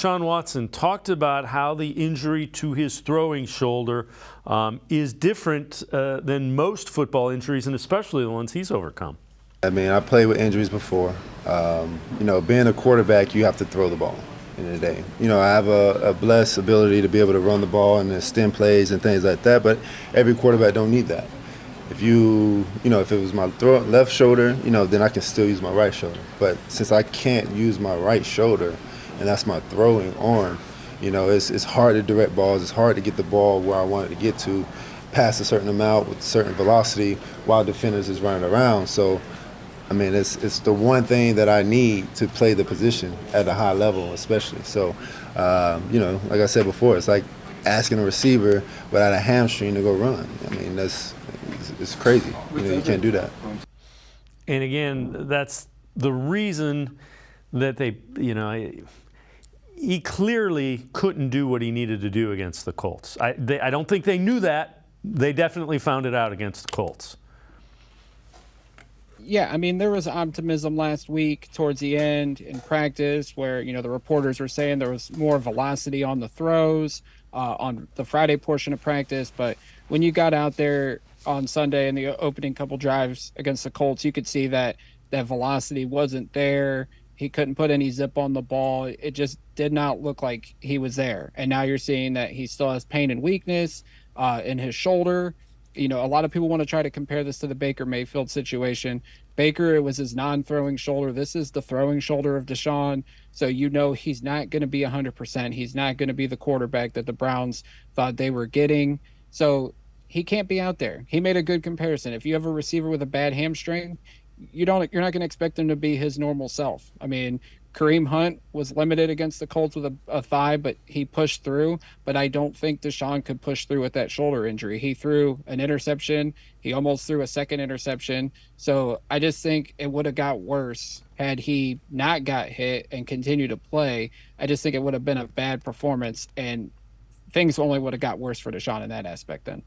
Deshaun Watson talked about how the injury to his throwing shoulder is different than most football injuries, and especially the ones he's overcome. I mean, I played with injuries before. Being a quarterback, you have to throw the ball in the day. I have a blessed ability to be able to run the ball and extend plays and things like that, but every quarterback don't need that. If if it was my left shoulder, then I can still use my right shoulder. But since I can't use my right shoulder, and that's my throwing arm, it's hard to direct balls. It's hard to get the ball where I want it to get to, past a certain amount with a certain velocity while defenders is running around. So, I mean, it's the one thing that I need to play the position at a high level, especially. So, like I said before, it's like asking a receiver without a hamstring to go run. I mean, it's crazy. You can't do that. And again, that's the reason that he clearly couldn't do what he needed to do against the Colts. I don't think they knew that. They definitely found it out against the Colts. Yeah, I mean, there was optimism last week towards the end in practice where, the reporters were saying there was more velocity on the throws on the Friday portion of practice. But when you got out there on Sunday in the opening couple drives against the Colts, you could see that velocity wasn't there. He couldn't put any zip on the ball. It just did not look like he was there. And now you're seeing that he still has pain and weakness in his shoulder. A lot of people want to try to compare this to the Baker Mayfield situation. Baker, it was his non-throwing shoulder. This is the throwing shoulder of Deshaun. So he's not going to be 100%. He's not going to be the quarterback that the Browns thought they were getting. So he can't be out there. He made a good comparison. If you have a receiver with a bad hamstring, you're not going to expect him to be his normal self. I mean, Kareem Hunt was limited against the Colts with a thigh, but he pushed through. But I don't think Deshaun could push through with that shoulder injury. He threw an interception. He almost threw a second interception. So I just think it would have got worse had he not got hit and continued to play. I just think it would have been a bad performance, and things only would have got worse for Deshaun in that aspect then.